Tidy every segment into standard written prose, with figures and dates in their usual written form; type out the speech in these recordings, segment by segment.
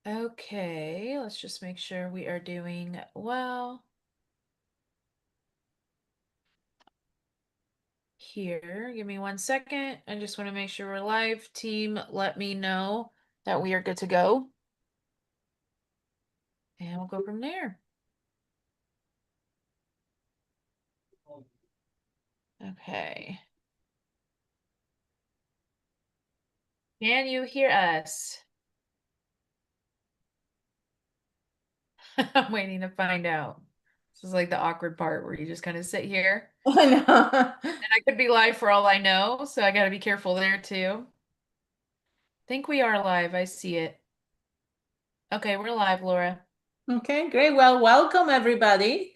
Okay, let's just make sure we are doing well here. Give me 1 second. I just want to make sure we're live. Team, let me know that we are good to go, and we'll go from there. Okay. Can you hear us? I'm waiting to find out. This is like the awkward part where you just kind of sit here. I know. And I could be live for all I know, so I got to be careful there too. Think we are live. I see it. Okay, we're live, Laura. Okay, great. Well, welcome everybody.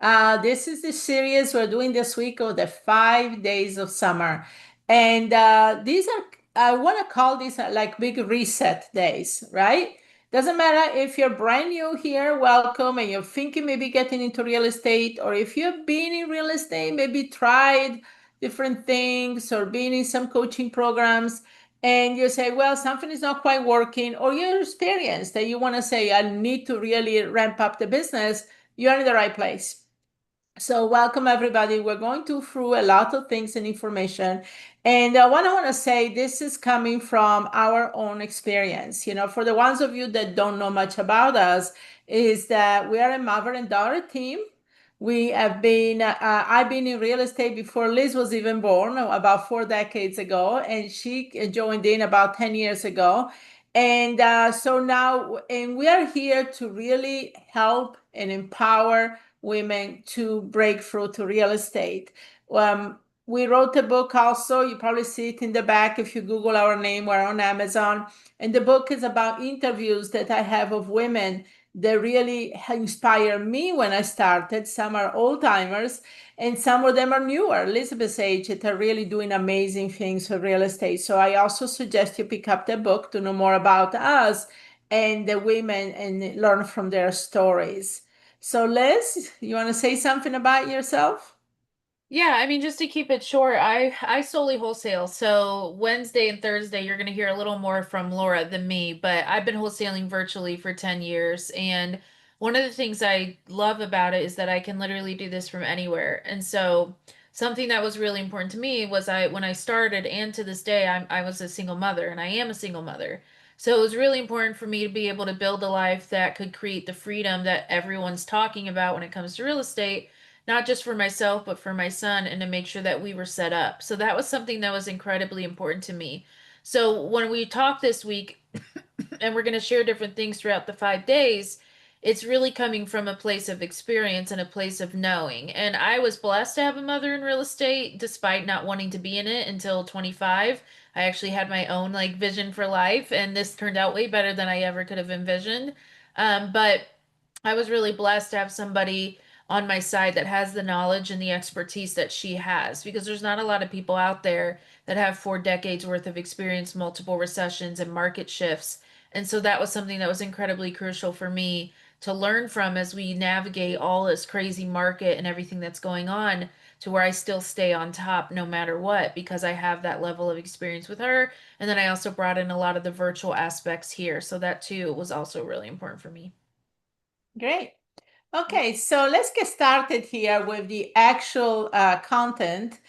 This is the series we're doing this week of the 5 days of summer. And these are, I want to call these like big reset days, right? Doesn't matter if you're brand new here, welcome, and you're thinking maybe getting into real estate, or if you've been in real estate, maybe tried different things or been in some coaching programs and you say, well, something is not quite working, or you're experienced that you want to say, I need to really ramp up the business, you're in the right place. So, welcome everybody. We're going to through a lot of things and information. And what I want to say, this is coming from our own experience. You know, for the ones of you that don't know much about us, is that we are a mother and daughter team. We have been, I've been in real estate before Liz was even born, about 4 decades ago, and she joined in about 10 years ago. And so now, and we are here to really help and empower women to break through to real estate. We wrote a book also. You probably see it in the back if you Google our name. We're on Amazon. And the book is about interviews that I have of women that really inspire me when I started. Some are old timers and some of them are newer, Elizabeth's age, that are really doing amazing things for real estate. So I also suggest you pick up the book to know more about us and the women and learn from their stories. So, Liz, you want to say something about yourself? Yeah, I mean, just to keep it short, I solely wholesale. So Wednesday and Thursday, you're going to hear a little more from Laura than me, but I've been wholesaling virtually for 10 years. And one of the things I love about it is that I can literally do this from anywhere. And so something that was really important to me was when I started and to this day, I was a single mother and I am a single mother. So it was really important for me to be able to build a life that could create the freedom that everyone's talking about when it comes to real estate, not just for myself, but for my son, and to make sure that we were set up. So that was something that was incredibly important to me. So when we talk this week, and we're going to share different things throughout the 5 days, it's really coming from a place of experience and a place of knowing. And I was blessed to have a mother in real estate despite not wanting to be in it until 25. I actually had my own like vision for life, and this turned out way better than I ever could have envisioned. But I was really blessed to have somebody on my side that has the knowledge and the expertise that she has, because there's not a lot of people out there that have 4 decades worth of experience, multiple recessions and market shifts. And so that was something that was incredibly crucial for me to learn from as we navigate all this crazy market and everything that's going on, to where I still stay on top no matter what, because I have that level of experience with her. And then I also brought in a lot of the virtual aspects here. So that too was also really important for me. Great. Okay, so let's get started here with the actual content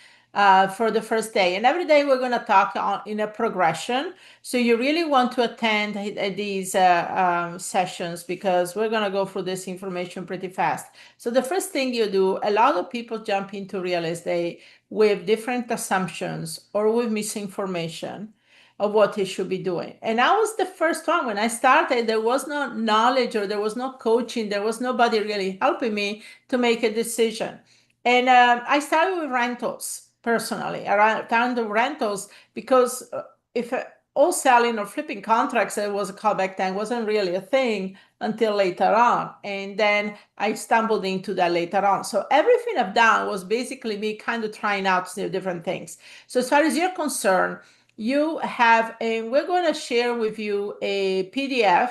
for the first day. And every day we're going to talk in a progression. So you really want to attend these sessions because we're going to go through this information pretty fast. So the first thing you do, a lot of people jump into real estate with different assumptions or with misinformation of what he should be doing. And I was the first one. When I started, there was no knowledge or there was no coaching. There was nobody really helping me to make a decision. And I started with rentals personally, around the rentals, because if all selling or flipping contracts, it was a call back then, wasn't really a thing until later on. And then I stumbled into that later on. So everything I've done was basically me kind of trying out different things. So as far as you're concerned, you have, and we're going to share with you a PDF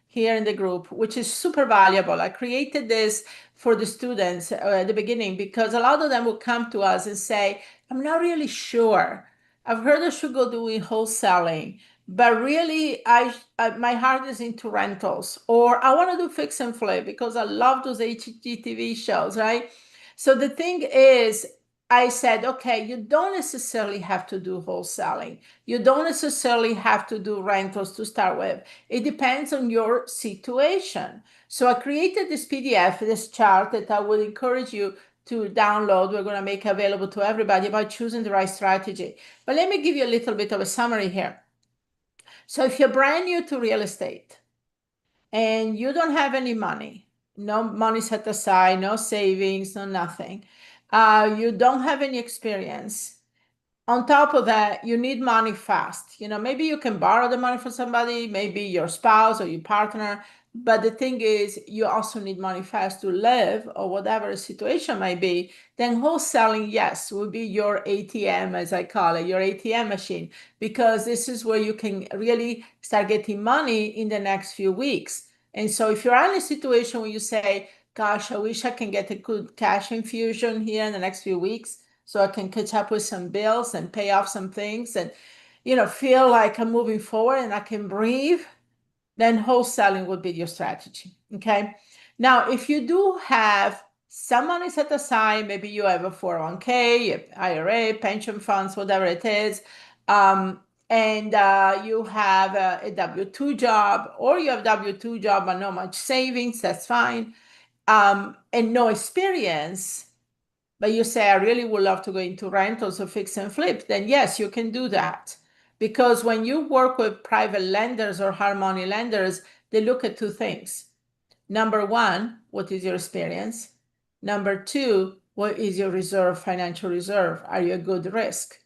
here in the group, which is super valuable. I created this for the students at the beginning because a lot of them will come to us and say, I'm not really sure. I've heard I should go doing wholesaling, but really my heart is into rentals, or I want to do fix and flip because I love those HGTV shows, right? So the thing is, I said, okay, you don't necessarily have to do wholesaling. You don't necessarily have to do rentals to start with. It depends on your situation. So I created this PDF, this chart that I would encourage you to download. We're going to make available to everybody about choosing the right strategy. But let me give you a little bit of a summary here. So if you're brand new to real estate and you don't have any money, no money set aside, no savings, no nothing, you don't have any experience, on top of that, you need money fast. Maybe you can borrow the money from somebody, maybe your spouse or your partner. But the thing is, you also need money fast to live or whatever the situation might be. Then wholesaling, yes, will be your ATM, as I call it, your ATM machine, because this is where you can really start getting money in the next few weeks. And so if you're in a situation where you say, gosh, I wish I can get a good cash infusion here in the next few weeks, so I can catch up with some bills and pay off some things and, feel like I'm moving forward and I can breathe, then wholesaling would be your strategy. Okay. Now, if you do have some money set aside, maybe you have a 401k, IRA, pension funds, whatever it is, and you have a W-2 job, or you have W-2 job but not much savings, that's fine, and no experience, but you say, I really would love to go into rentals or fix and flip, then yes, you can do that. Because when you work with private lenders or hard money lenders, they look at two things. Number one, what is your experience? Number two, what is your reserve, financial reserve? Are you a good risk?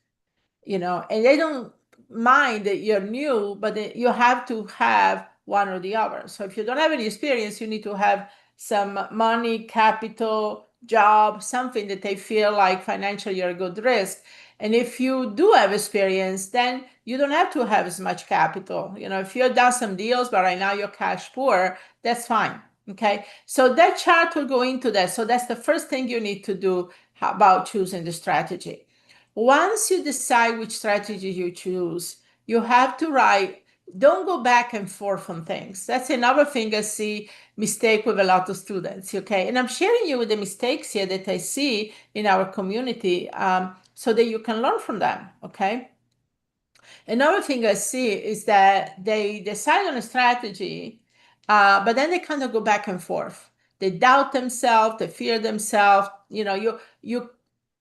And they don't mind that you're new, but you have to have one or the other. So if you don't have any experience, you need to have some money, capital, job, something that they feel like financially you're a good risk. And if you do have experience, then you don't have to have as much capital. If you've done some deals, but right now you're cash poor, that's fine. Okay. So that chart will go into that. So that's the first thing you need to do about choosing the strategy. Once you decide which strategy you choose, you have to write. Don't go back and forth on things. That's another thing I see mistake with a lot of students. Okay, and I'm sharing you with the mistakes here that I see in our community, so that you can learn from them. Okay. Another thing I see is that they decide on a strategy, but then they kind of go back and forth. They doubt themselves, they fear themselves. You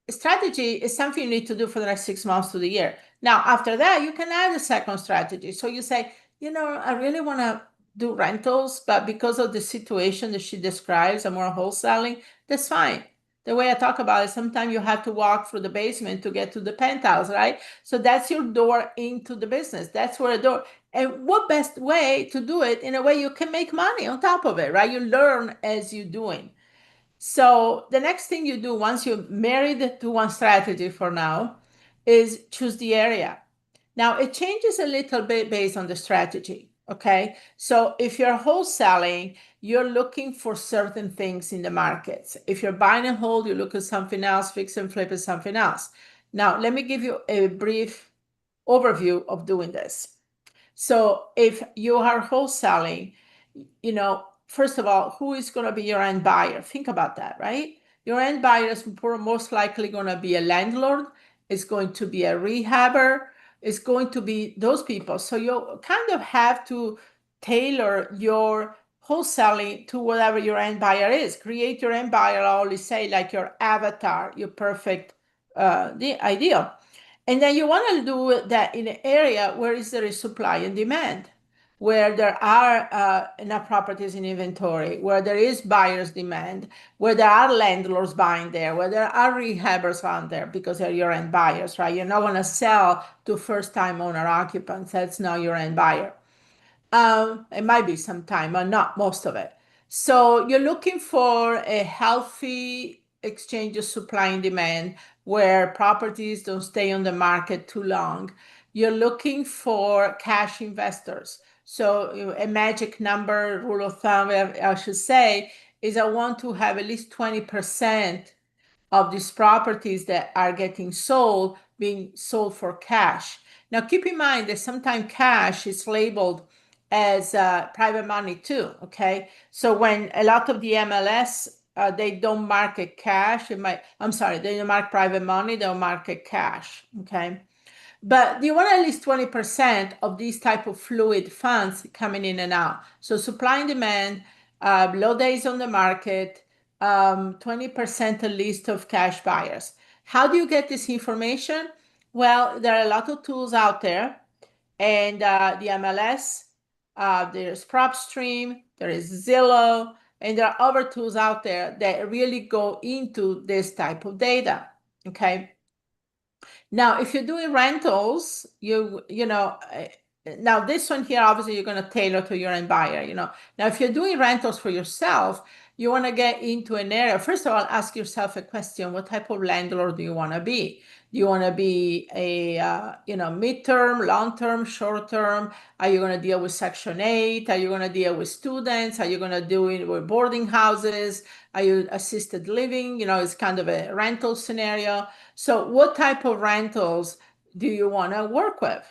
strategy is something you need to do for the next 6 months to the year. Now, after that, you can add a second strategy. So you say, I really want to do rentals, but because of the situation that she describes, I'm more wholesaling. That's fine. The way I talk about it, sometimes you have to walk through the basement to get to the penthouse, right? So that's your door into the business. That's where a door. And what best way to do it in a way you can make money on top of it, right? You learn as you're doing. So the next thing you do once you're married to one strategy for now is choose the area. Now it changes a little bit based on the strategy. Okay. So if you're wholesaling, you're looking for certain things in the markets. If you're buying and hold, you look at something else, fix and flip is something else. Now, let me give you a brief overview of doing this. So if you are wholesaling, first of all, who is going to be your end buyer? Think about that, right? Your end buyer is most likely going to be a landlord, it's going to be a rehabber, it's going to be those people. So you kind of have to tailor your wholesaling to whatever your end buyer is. Create your end buyer, I always say, like your avatar, your perfect the ideal. And then you want to do that in an area where there is supply and demand, where there are enough properties in inventory, where there is buyer's demand, where there are landlords buying there, where there are rehabbers on there because they're your end buyers, right? You're not going to sell to first-time owner occupants. That's not your end buyer. It might be some time, but not most of it. So you're looking for a healthy exchange of supply and demand where properties don't stay on the market too long. You're looking for cash investors. So a magic number, rule of thumb, I should say, is I want to have at least 20% of these properties that are getting sold being sold for cash. Now, keep in mind that sometimes cash is labeled as private money too. Okay, so when a lot of the MLS they don't market cash, I'm sorry, they don't mark private money, they'll market cash. Okay, but you want at least 20% of these type of fluid funds coming in and out. So supply and demand, low days on the market, 20% at least of cash buyers. How do you get this information? Well, there are a lot of tools out there, and the MLS, there's PropStream, there is Zillow, and there are other tools out there that really go into this type of data. Okay. Now, if you're doing rentals, now this one here, obviously you're going to tailor to your end buyer. Now, if you're doing rentals for yourself, you want to get into an area. First of all, ask yourself a question: what type of landlord do you want to be? Do you want to be a midterm, long-term, short-term? Are you going to deal with Section 8? Are you going to deal with students? Are you going to do it with boarding houses? Are you assisted living? It's kind of a rental scenario. So what type of rentals do you want to work with?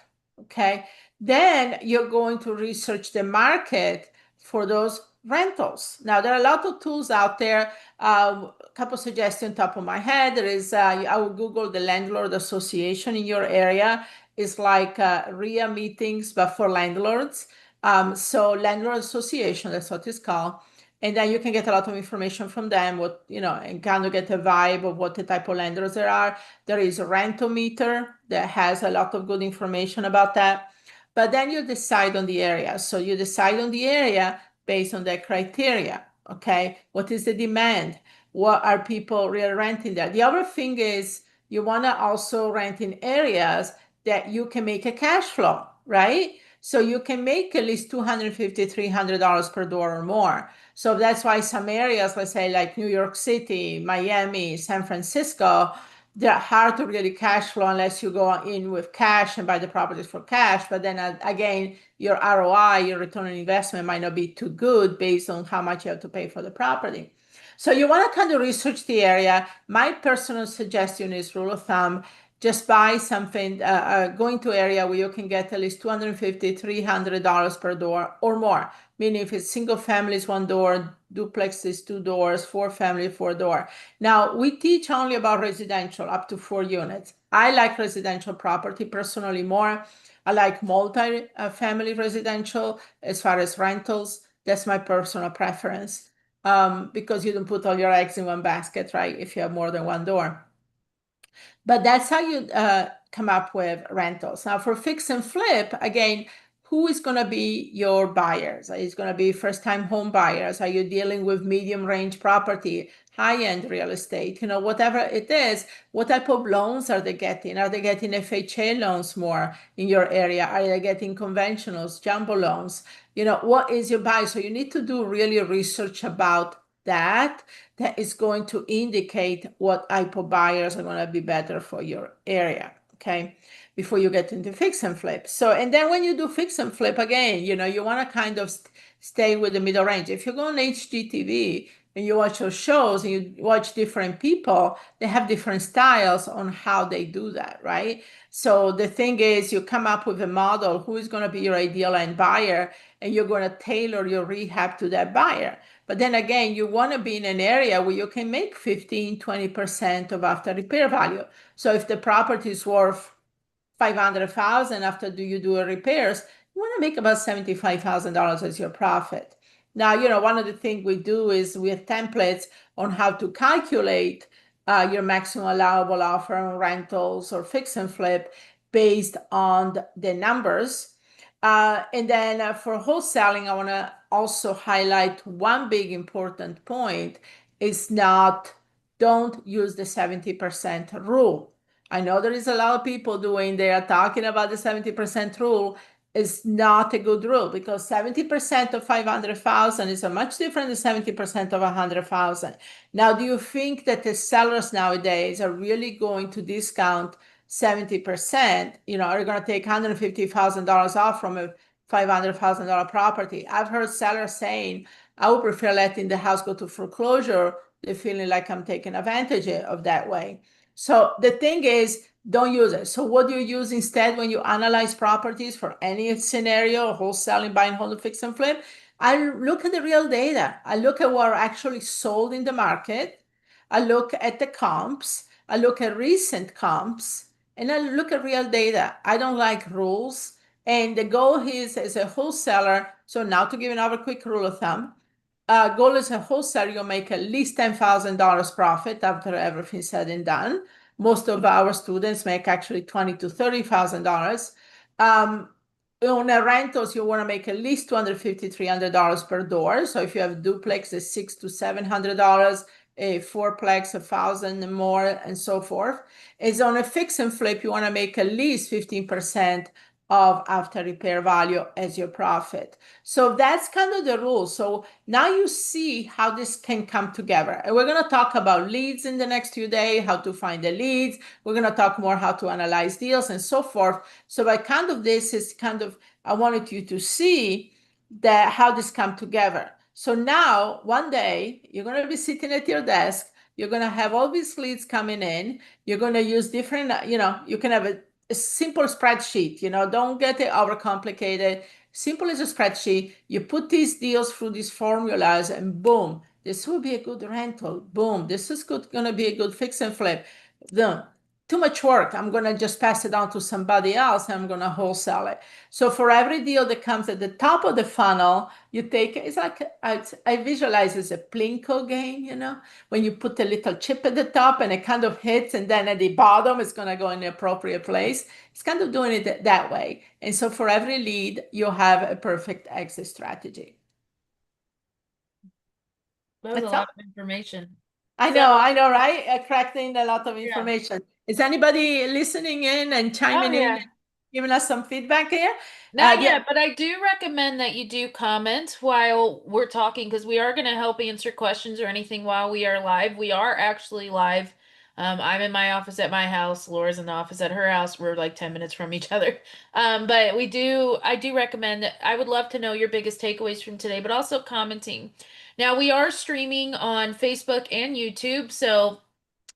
Okay. Then you're going to research the market for those rentals. Now, there are a lot of tools out there. A couple suggestions top of my head. There is, I would Google the landlord association in your area. It's like REIA meetings, but for landlords. So landlord association, that's what it's called. And then you can get a lot of information from them, and kind of get a vibe of what the type of lenders there are. There is a Rentometer that has a lot of good information about that. But then you decide on the area. So you decide on the area based on that criteria. Okay. What is the demand? What are people really renting there? The other thing is you want to also rent in areas that you can make a cash flow, right? So you can make at least $250, $300 per door or more. So that's why some areas, let's say like New York City, Miami, San Francisco, they're hard to really cash flow unless you go in with cash and buy the properties for cash. But then again, your ROI, your return on investment might not be too good based on how much you have to pay for the property. So you want to kind of research the area. My personal suggestion is rule of thumb, just buy something, going to area where you can get at least $250, $300 per door or more. Meaning if it's single family is one door, duplex is two doors, four family, four door. Now we teach only about residential up to 4 units. I like residential property personally more. I like multi-family residential as far as rentals. That's my personal preference, because you don't put all your eggs in one basket, right? If you have more than one door. But that's how you come up with rentals. Now, for fix and flip, again, who is going to be your buyers? Is going to be first-time home buyers? Are you dealing with medium-range property, high-end real estate? Whatever it is, what type of loans are they getting? Are they getting FHA loans more in your area? Are they getting conventionals, jumbo loans? What is your buy? So you need to do really research about that is going to indicate what type of buyers are going to be better for your area. Okay, before you get into fix and flip. So, and then when you do fix and flip again, you want to kind of stay with the middle range. If you go on HGTV and you watch your shows and you watch different people, they have different styles on how they do that, right? So the thing is, you come up with a model who is going to be your ideal end buyer, and you're going to tailor your rehab to that buyer. But then again, you want to be in an area where you can make 15, 20% of after repair value. So if the property is worth 500,000 after you do repairs, you want to make about $75,000 as your profit. Now, one of the things we do is we have templates on how to calculate your maximum allowable offer on rentals or fix and flip based on the numbers. And then for wholesaling, I want to also highlight one big important point is don't use the 70% rule. I know there is a lot of people they are talking about the 70% rule. Is not a good rule because 70% of 500,000 is a much different than 70% of 100,000. Now, do you think that the sellers nowadays are really going to discount 70%? Are you going to take $150,000 off from a $500,000 property? I've heard sellers saying, I would prefer letting the house go to foreclosure. They're feeling like I'm taking advantage of that way. So the thing is, don't use it. So what do you use instead when you analyze properties for any scenario, wholesaling, buying, holding, fix and flip? I look at the real data. I look at what are actually sold in the market. I look at the comps. I look at recent comps, and I look at real data. I don't like rules. And the goal is as a wholesaler. So now to give another quick rule of thumb, goal as a wholesaler, you make at least $10,000 profit after everything's said and done. Most of our students make actually $20,000 to $30,000. On a rentals, you want to make at least $250, $300 per door. So if you have duplex, it's $600 to $700, a fourplex, 1,000 and more, and so forth. Is on a fix and flip, you want to make at least 15% of after repair value as your profit. So that's kind of the rule. So now you see how this can come together. And we're going to talk about leads in the next few days, how to find the leads. We're going to talk more how to analyze deals and so forth. So by kind of this is kind of, I wanted you to see that how this come together. So now one day you're going to be sitting at your desk. You're going to have all these leads coming in. You're going to use different, you can have a simple spreadsheet, don't get it overcomplicated. Simple as a spreadsheet. You put these deals through these formulas and boom, this will be a good rental. Boom, this is good, gonna be a good fix and flip. Done. Too much work. I'm gonna just pass it on to somebody else and I'm gonna wholesale it. So for every deal that comes at the top of the funnel, you take it's like I visualize as a plinko game, when you put a little chip at the top and it kind of hits, and then at the bottom it's gonna go in the appropriate place. It's kind of doing it that way. And so for every lead, you have a perfect exit strategy. That was a That's lot all. of information. So, I know, right? I cracked in a lot of yeah. information. Is anybody listening in and Oh, chiming in yeah. and giving us some feedback here? Not Yeah, yet, but I do recommend that you do comment while we're talking because we are going to help answer questions or anything while we are live. We are actually live. I'm in my office at my house. Laura's in the office at her house. We're like 10 minutes from each other. But I do recommend, I would love to know your biggest takeaways from today, but also commenting. Now, we are streaming on Facebook and YouTube. So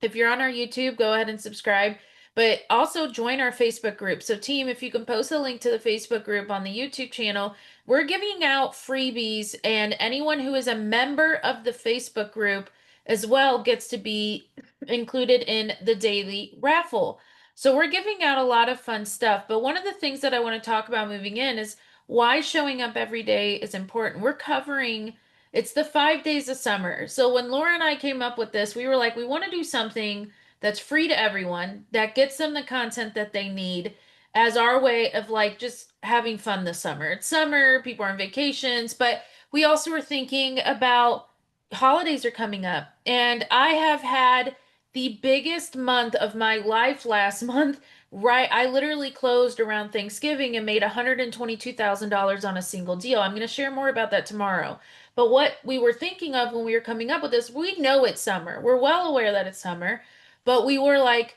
if you're on our YouTube, go ahead and subscribe, but also join our Facebook group. So, team, if you can post a link to the Facebook group on the YouTube channel, we're giving out freebies, and anyone who is a member of the Facebook group as well gets to be included in the daily raffle. So, we're giving out a lot of fun stuff. But one of the things that I want to talk about moving in is why showing up every day is important. We're covering it's the 5 days of summer. So when Laura and I came up with this, we were like, we want to do something that's free to everyone, that gets them the content that they need as our way of like just having fun this summer. It's summer, people are on vacations, but we also were thinking about holidays are coming up. And I have had the biggest month of my life last month. Right, I literally closed around Thanksgiving and made $122,000 on a single deal. I'm going to share more about that tomorrow. But what we were thinking of when we were coming up with this, we know it's summer. We're well aware that it's summer, but we were like,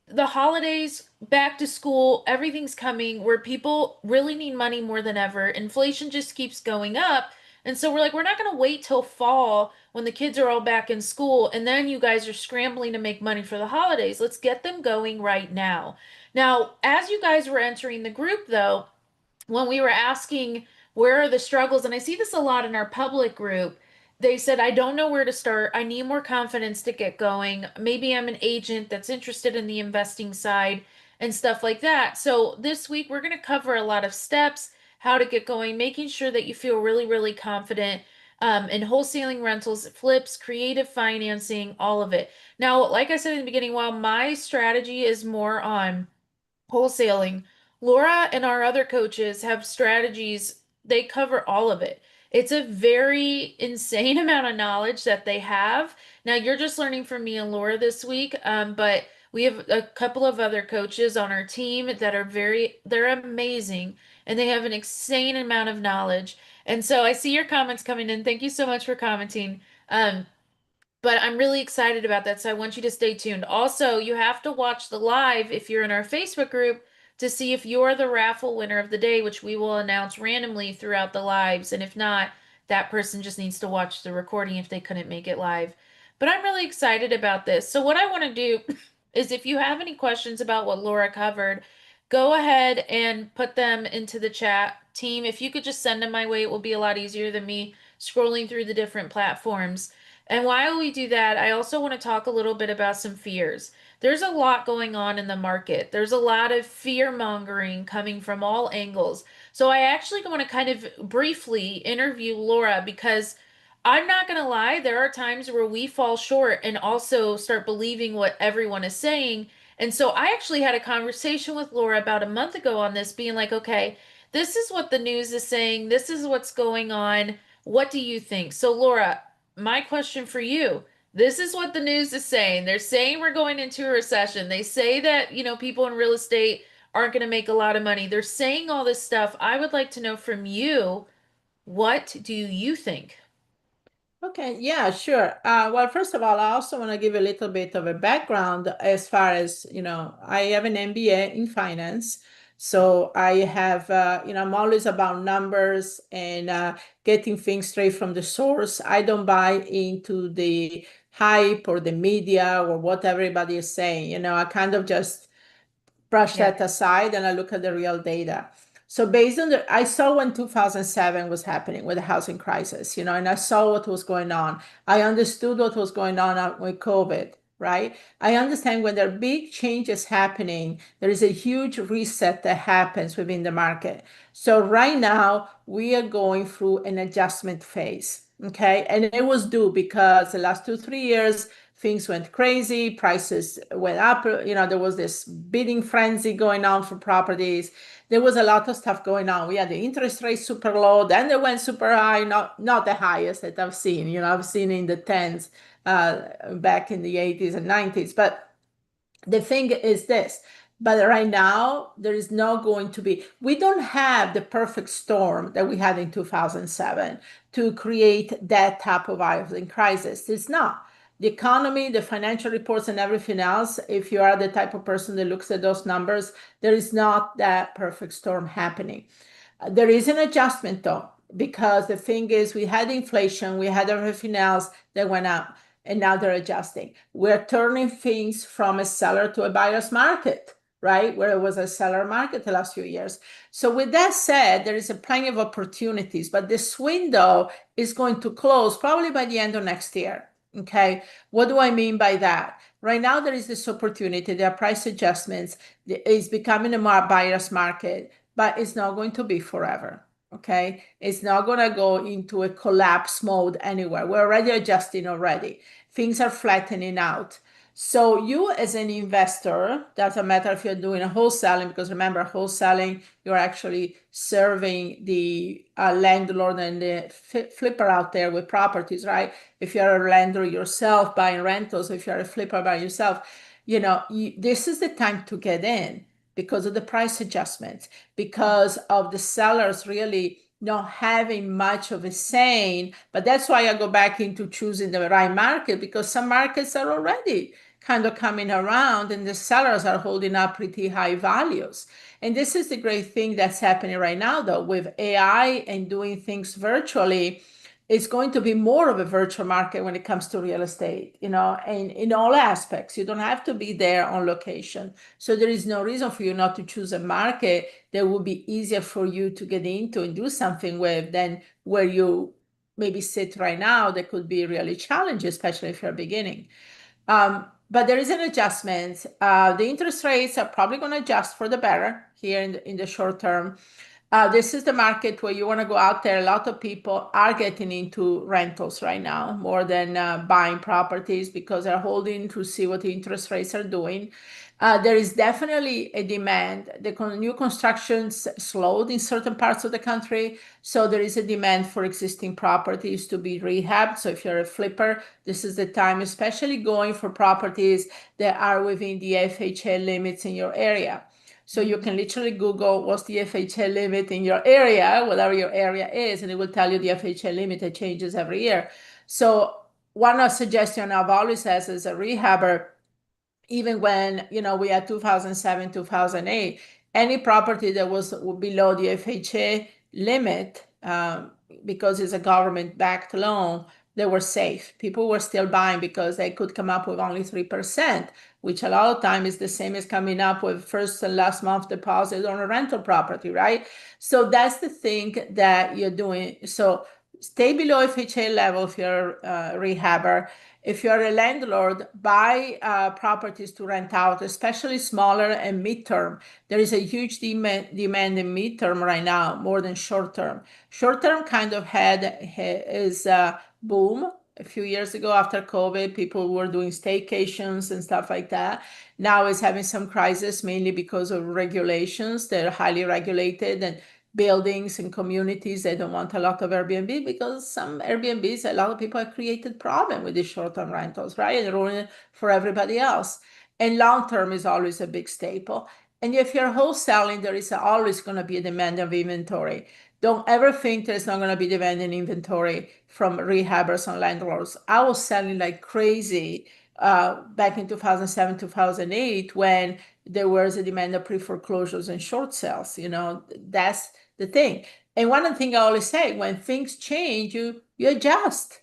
the holidays, back to school, everything's coming where people really need money more than ever. Inflation just keeps going up. And so we're like, we're not going to wait till fall when the kids are all back in school and then you guys are scrambling to make money for the holidays. Let's get them going right now. Now, as you guys were entering the group, though, when we were asking where are the struggles, and I see this a lot in our public group, they said, I don't know where to start. I need more confidence to get going. Maybe I'm an agent that's interested in the investing side and stuff like that. So this week, we're going to cover a lot of steps, how to get going, making sure that you feel really, really confident in wholesaling, rentals, flips, creative financing, all of it. Now, like I said in the beginning, while my strategy is more on wholesaling. Laura and our other coaches have strategies, they cover all of it. It's a very insane amount of knowledge that they have. Now, you're just learning from me and Laura this week, but we have a couple of other coaches on our team that are they're amazing and they have an insane amount of knowledge. And so I see your comments coming in. Thank you so much for commenting. But I'm really excited about that, so I want you to stay tuned. Also, you have to watch the live if you're in our Facebook group to see if you're the raffle winner of the day, which we will announce randomly throughout the lives. And if not, that person just needs to watch the recording if they couldn't make it live. But I'm really excited about this. So, what I want to do is if you have any questions about what Laura covered, go ahead and put them into the chat. Team, if you could just send them my way, it will be a lot easier than me scrolling through the different platforms. And while we do that, I also want to talk a little bit about some fears. There's a lot going on in the market. There's a lot of fear mongering coming from all angles. So I actually want to kind of briefly interview Laura because I'm not gonna lie, there are times where we fall short and also start believing what everyone is saying. And so I actually had a conversation with Laura about a month ago on this, being like, okay, this is what the news is saying, this is what's going on. What do you think? So, Laura, my question for you. This is what the news is saying. They're saying we're going into a recession. They say that, people in real estate aren't going to make a lot of money. They're saying all this stuff. I would like to know from you, what do you think? Okay, yeah, sure. Well, first of all, I also want to give a little bit of a background as far as, I have an MBA in finance. So I have, I'm always about numbers and getting things straight from the source. I don't buy into the hype or the media or what everybody is saying. I kind of just brush Yeah. that aside and I look at the real data. So based on I saw when 2007 was happening with the housing crisis, and I saw what was going on. I understood what was going on with COVID, right? I understand when there are big changes happening, there is a huge reset that happens within the market. So right now we are going through an adjustment phase. Okay. And it was due because the last 2, 3 years, things went crazy, prices went up. There was this bidding frenzy going on for properties. There was a lot of stuff going on. We had the interest rate super low, then they went super high, not the highest that I've seen. I've seen in the tens back in the 80s and 90s. But the thing is this, but right now there is not going to be, we don't have the perfect storm that we had in 2007 to create that type of housing crisis. It's not. The economy, the financial reports, and everything else, if you are the type of person that looks at those numbers, there is not that perfect storm happening. There is an adjustment though, because the thing is, we had inflation, we had everything else that went up, and now they're adjusting. We're turning things from a seller to a buyer's market, right? Where it was a seller market the last few years. So, with that said, there is a plenty of opportunities, but this window is going to close probably by the end of next year. Okay. What do I mean by that? Right now, there is this opportunity. There are price adjustments. It's becoming a more buyer's market, but it's not going to be forever. Okay. It's not going to go into a collapse mode anywhere. We're already adjusting already. Things are flattening out. So you as an investor, doesn't matter if you're doing a wholesaling, because remember, wholesaling, you're actually serving the landlord and the flipper out there with properties, right? If you're a landlord yourself buying rentals, if you're a flipper by yourself, this is the time to get in because of the price adjustments, because of the sellers really not having much of a saying. But that's why I go back into choosing the right market, because some markets are already kind of coming around and the sellers are holding up pretty high values. And this is the great thing that's happening right now, though, with AI and doing things virtually. It's going to be more of a virtual market when it comes to real estate, and in all aspects. You don't have to be there on location. So there is no reason for you not to choose a market that would be easier for you to get into and do something with than where you maybe sit right now that could be really challenging, especially if you're beginning. But there is an adjustment. The interest rates are probably going to adjust for the better here in the short term. This is the market where you want to go out there. A lot of people are getting into rentals right now more than buying properties because they're holding to see what the interest rates are doing. There is definitely a demand. The new constructions slowed in certain parts of the country, so there is a demand for existing properties to be rehabbed. So if you're a flipper, this is the time, especially going for properties that are within the FHA limits in your area. So you Mhm. can literally Google what's the FHA limit in your area, whatever your area is, and it will tell you the FHA limit that changes every year. So one suggestion I've always has as a rehabber, even when we had 2007, 2008, any property that was below the FHA limit, because it's a government-backed loan, they were safe. People were still buying because they could come up with only 3%. which a lot of time is the same as coming up with first and last month deposit on a rental property, right? So that's the thing that you're doing. So stay below FHA level if you're a rehabber. If you're a landlord, buy properties to rent out, especially smaller and midterm. There is a huge demand in midterm right now, more than short term. Short term kind of is a boom. A few years ago after COVID, people were doing staycations and stuff like that. Now it's having some crisis, mainly because of regulations. They're highly regulated, and buildings and communities, they don't want a lot of Airbnb, because some Airbnbs, a lot of people have created problem with these short-term rentals, right? And ruin it for everybody else. And long-term is always a big staple. And if you're wholesaling, there is always going to be a demand of inventory. Don't ever think there's not going to be demand in inventory from rehabbers and landlords. I was selling like crazy back in 2007, 2008, when there was a demand of pre-foreclosures and short sales. That's the thing. And one thing I always say, when things change, you adjust.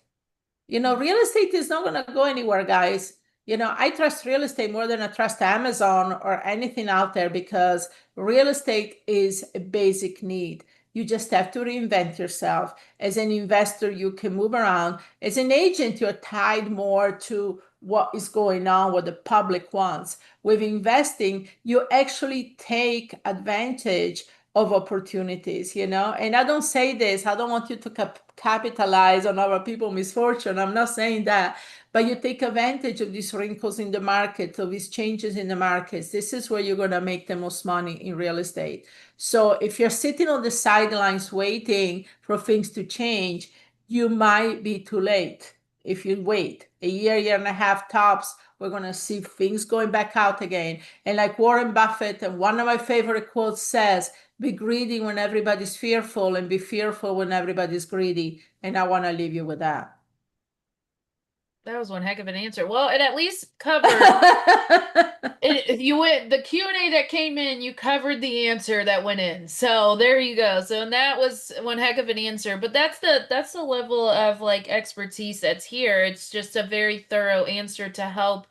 Real estate is not going to go anywhere, guys. I trust real estate more than I trust Amazon or anything out there, because real estate is a basic need. You just have to reinvent yourself. As an investor, you can move around. As an agent, you're tied more to what is going on, what the public wants. With investing, you actually take advantage of opportunities, and I don't say this, I don't want you to capitalize on other people's misfortune. I'm not saying that, but you take advantage of these wrinkles in the market, of these changes in the markets. This is where you're going to make the most money in real estate. So if you're sitting on the sidelines waiting for things to change, you might be too late. If you wait a year and a half tops, we're going to see things going back out again. And like Warren Buffett, and one of my favorite quotes says, be greedy when everybody's fearful, and be fearful when everybody's greedy. And I want to leave you with that. That was one heck of an answer. Well, it at least covered it. You went the Q&A that came in, you covered the answer that went in. So there you go. So and that was one heck of an answer. But that's the level of like expertise that's here. It's just a very thorough answer to help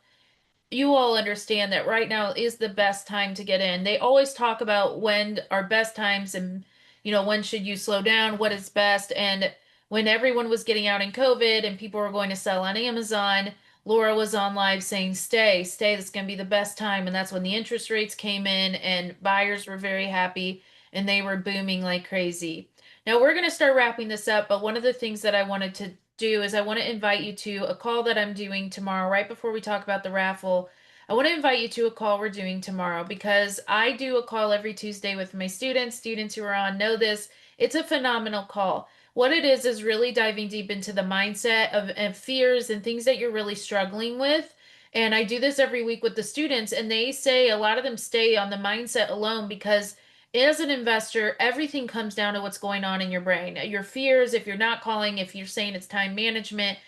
you all understand that right now is the best time to get in. They always talk about when are best times, and when should you slow down, what is best. And when everyone was getting out in COVID and people were going to sell on Amazon, Laura was on live saying, stay, that's going to be the best time. And that's when the interest rates came in and buyers were very happy and they were booming like crazy. Now we're going to start wrapping this up, but one of the things that I wanted to do is I want to invite you to a call that I'm doing tomorrow, right before we talk about the raffle. I want to invite you to a call we're doing tomorrow, because I do a call every Tuesday with my students. Students who are on know this. It's a phenomenal call. What it is really diving deep into the mindset of fears and things that you're really struggling with. And I do this every week with the students, and they say a lot of them stay on the mindset alone because as an investor, everything comes down to what's going on in your brain. Your fears, if you're not calling, if you're saying it's time management,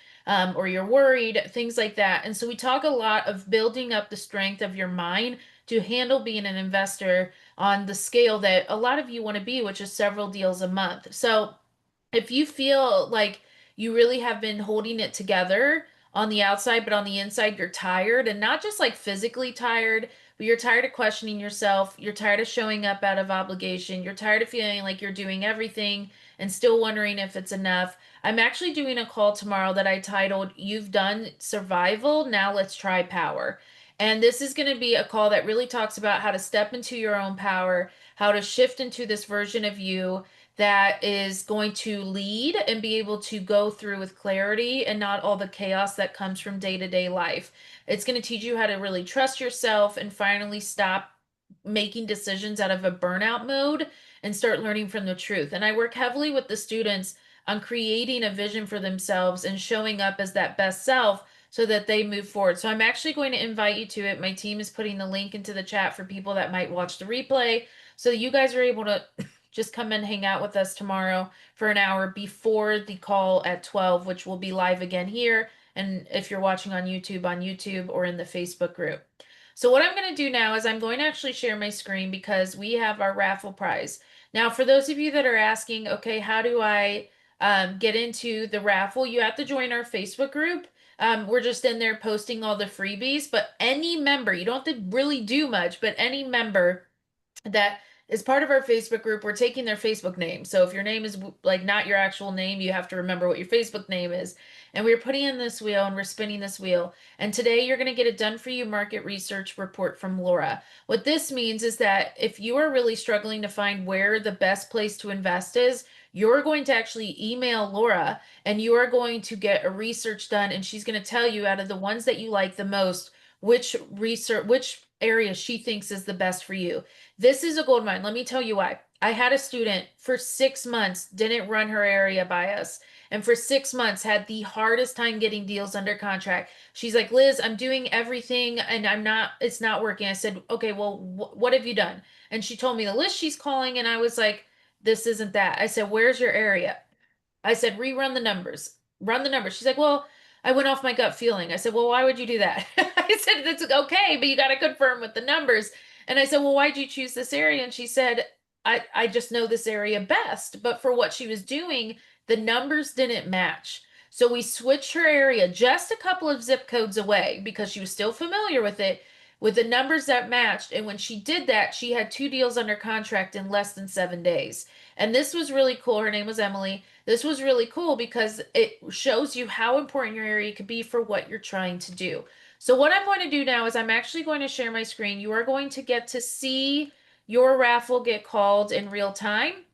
or you're worried, things like that. And so we talk a lot of building up the strength of your mind to handle being an investor on the scale that a lot of you want to be, which is several deals a month. So if you feel like you really have been holding it together on the outside, but on the inside you're tired, and not just like physically tired, but you're tired of questioning yourself, you're tired of showing up out of obligation, you're tired of feeling like you're doing everything and still wondering if it's enough. I'm actually doing a call tomorrow that I titled, You've Done Survival, Now Let's Try Power. And this is going to be a call that really talks about how to step into your own power, how to shift into this version of you that is going to lead and be able to go through with clarity and not all the chaos that comes from day-to-day life. It's going to teach you how to really trust yourself and finally stop making decisions out of a burnout mode and start learning from the truth. And I work heavily with the students on creating a vision for themselves and showing up as that best self so that they move forward. So I'm actually going to invite you to it. My team is putting the link into the chat for people that might watch the replay, so you guys are able to just come and hang out with us tomorrow for an hour before the call at 12, which will be live again here. And if you're watching on YouTube or in the Facebook group. So what I'm going to do now is I'm going to actually share my screen because we have our raffle prize. Now, for those of you that are asking, okay, how do I get into the raffle? You have to join our Facebook group. We're just in there posting all the freebies, but any member, you don't have to really do much, but any member that is part of our Facebook group, we're taking their Facebook name. So if your name is like not your actual name, you have to remember what your Facebook name is. And we're putting in this wheel and we're spinning this wheel. And today you're going to get a done for you market research report from Laura. What this means is that if you are really struggling to find where the best place to invest is, you're going to actually email Laura and you are going to get a research done. And she's going to tell you out of the ones that you like the most, which area she thinks is the best for you. This is a gold mine. Let me tell you why. I had a student for 6 months, didn't run her area by us, and for 6 months had the hardest time getting deals under contract. She's like, Liz, I'm doing everything and it's not working. I said, okay, well, what have you done? And she told me the list she's calling, and I was like, this isn't that. I said, where's your area? I said, rerun the numbers. Run the numbers. She's like, well, I went off my gut feeling. I said, well, why would you do that? I said, that's okay, but you got to confirm with the numbers. And I said, well, why'd you choose this area? And she said, I just know this area best. But for what she was doing, the numbers didn't match. So we switched her area just a couple of zip codes away because she was still familiar with the numbers that matched. And when she did that, she had two deals under contract in less than 7 days. And this was really cool. Her name was Emily. This was really cool because it shows you how important your area could be for what you're trying to do. So what I'm going to do now is I'm actually going to share my screen. You are going to get to see your raffle get called in real time,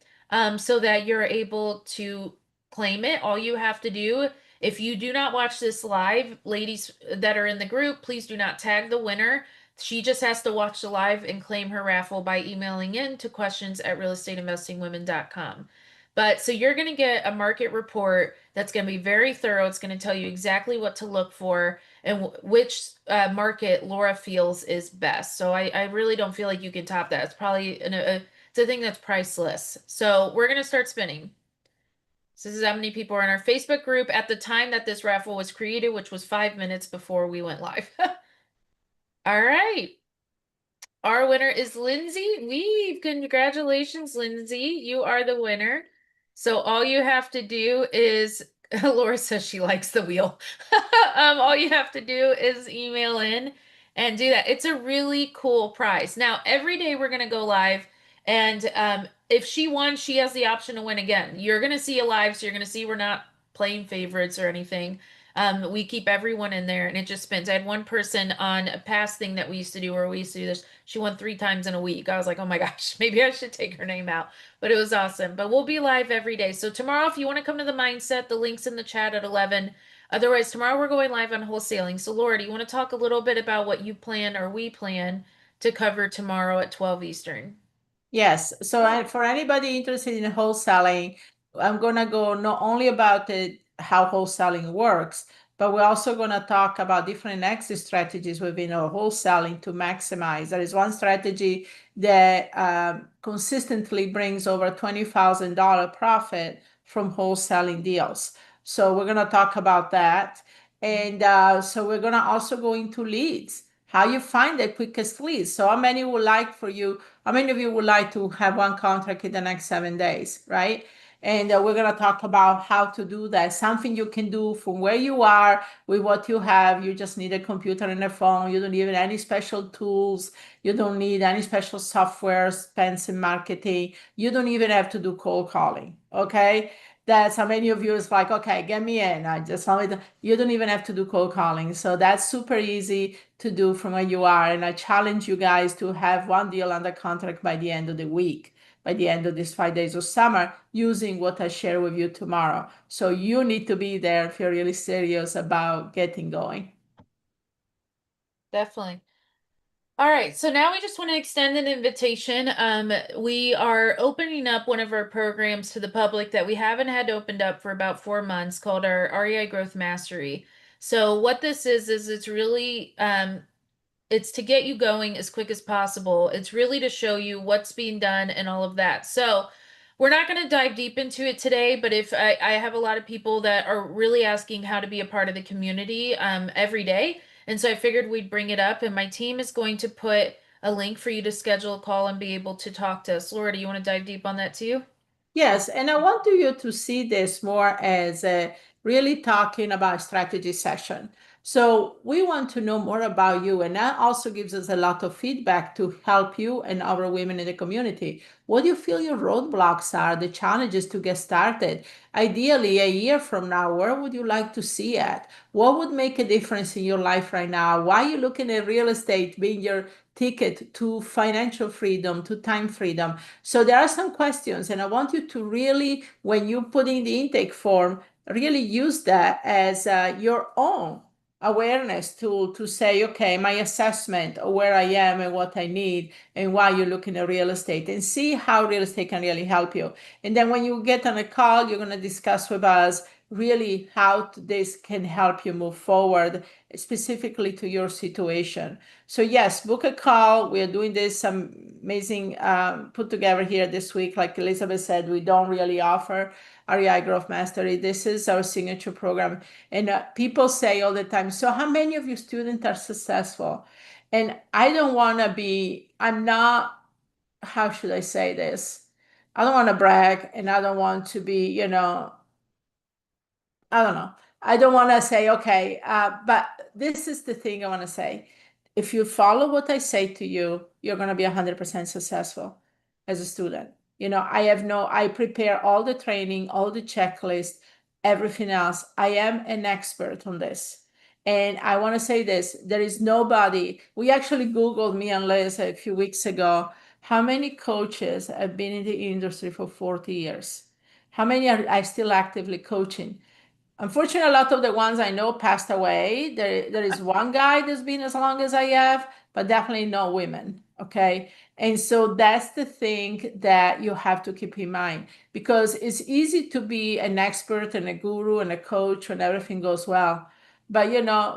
so that you're able to claim it. All you have to do, if you do not watch this live, ladies that are in the group, please do not tag the winner. She just has to watch the live and claim her raffle by emailing in to questions@realestateinvestingwomen.com. But so you're going to get a market report that's going to be very thorough. It's going to tell you exactly what to look for and which market Laura feels is best. So I really don't feel like you can top that. It's probably it's a thing that's priceless. So we're going to start spinning. So this is how many people are in our Facebook group at the time that this raffle was created, which was 5 minutes before we went live. All right. Our winner is Lindsay. Congratulations, Lindsay. You are the winner. So all you have to do is, Laura says she likes the wheel. All you have to do is email in and do that. It's a really cool prize. Now, every day we're going to go live, and if she won, she has the option to win again. You're going to see a live, so you're going to see we're not playing favorites or anything. We keep everyone in there and it just spins. I had one person on a past thing that we used to do where we used to do this. She won 3 times in a week. I was like, oh my gosh, maybe I should take her name out. But it was awesome. But we'll be live every day. So tomorrow, if you want to come to the mindset, the link's in the chat at 11. Otherwise, tomorrow we're going live on wholesaling. So Laura, do you want to talk a little bit about what you plan or we plan to cover tomorrow at 12 Eastern? Yes. So for anybody interested in wholesaling, I'm going to go not only about how wholesaling works, but we're also going to talk about different exit strategies within our wholesaling to maximize. There is one strategy that consistently brings over $20,000 profit from wholesaling deals. So we're going to talk about that. And so we're going to also go into leads, how you find the quickest leads. So how many would like for you? How many of you would like to have one contract in the next 7 days, right? And we're going to talk about how to do that. Something you can do from where you are with what you have. You just need a computer and a phone. You don't need any special tools. You don't need any special software, spends in marketing. You don't even have to do cold calling, okay? That's how many of you is like, okay, get me in. I just only, you don't even have to do cold calling. So that's super easy to do from where you are. And I challenge you guys to have one deal under contract by the end of the week, by the end of these 5 days of summer, using what I share with you tomorrow. So you need to be there if you're really serious about getting going. Definitely. All right, so now we just want to extend an invitation. We are opening up one of our programs to the public that we haven't had opened up for about 4 months called our REI Growth Mastery. So what this is it's really it's to get you going as quick as possible. It's really to show you what's being done and all of that. So we're not going to dive deep into it today, but if I have a lot of people that are really asking how to be a part of the community every day. And so I figured we'd bring it up, and my team is going to put a link for you to schedule a call and be able to talk to us. Laura, do you want to dive deep on that too? Yes, and I want you to see this more as really talking about strategy session. So we want to know more about you, and that also gives us a lot of feedback to help you and other women in the community. What do you feel your roadblocks are, the challenges to get started? Ideally, a year from now, where would you like to see it? What would make a difference in your life right now? Why are you looking at real estate being your ticket to financial freedom, to time freedom? So there are some questions, and I want you to really, when you put in the intake form, really use that as your own awareness tool to say, okay, my assessment of where I am and what I need and why you're looking at real estate, and see how real estate can really help you. And then when you get on a call, you're going to discuss with us really how this can help you move forward specifically to your situation. So yes, book a call. We are doing this amazing put together here this week. Like Elizabeth said, we don't really offer REI Growth Mastery. This is our signature program. And people say all the time, so how many of your students are successful? And I don't want to be, I'm not, how should I say this? I don't want to brag, and I don't want to be, I don't know. I don't want to say, okay, but this is the thing I want to say. If you follow what I say to you, you're going to be 100% successful as a student. I prepare all the training, all the checklist, everything else. I am an expert on this. And I want to say this, there is nobody, we actually Googled, me and Liz, a few weeks ago, how many coaches have been in the industry for 40 years? How many are I still actively coaching? Unfortunately, a lot of the ones I know passed away. There is one guy that's been as long as I have, but definitely no women. Okay. And so that's the thing that you have to keep in mind, because it's easy to be an expert and a guru and a coach when everything goes well. But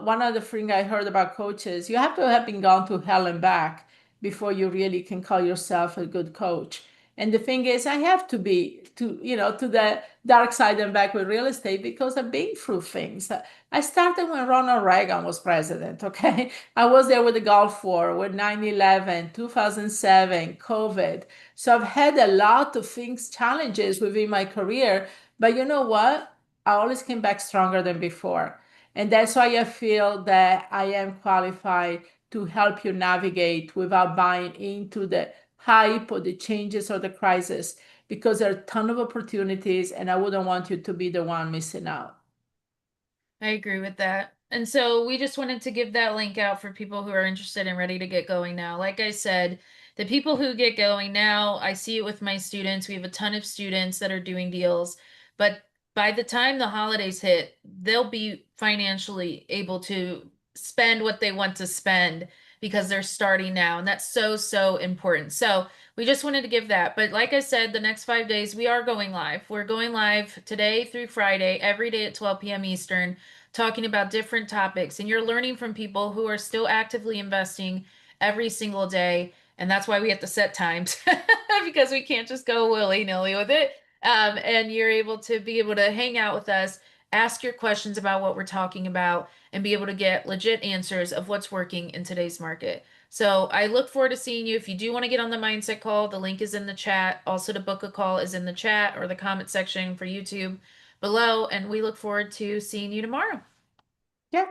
one other thing I heard about coaches, you have to have been gone to hell and back before you really can call yourself a good coach. And the thing is, I have to be to the dark side and back with real estate because I've been through things. I started when Ronald Reagan was president, okay? I was there with the Gulf War, with 9/11, 2007, COVID. So I've had a lot of things, challenges within my career. But you know what? I always came back stronger than before. And that's why I feel that I am qualified to help you navigate without buying into the hype or the changes or the crisis, because there are a ton of opportunities and I wouldn't want you to be the one missing out. I agree with that. And so we just wanted to give that link out for people who are interested and ready to get going now. Like I said, the people who get going now, I see it with my students. We have a ton of students that are doing deals, but by the time the holidays hit, they'll be financially able to spend what they want to spend because they're starting now. And that's so, so important. So we just wanted to give that. But like I said, the next 5 days, we are going live. We're going live today through Friday, every day at 12 p.m. Eastern, talking about different topics. And you're learning from people who are still actively investing every single day. And that's why we have to set times because we can't just go willy-nilly with it. And you're able to hang out with us, ask your questions about what we're talking about, and be able to get legit answers of what's working in today's market. So I look forward to seeing you. If you do want to get on the mindset call, the link is in the chat. Also, to book a call is in the chat or the comment section for YouTube below. And we look forward to seeing you tomorrow. Yeah.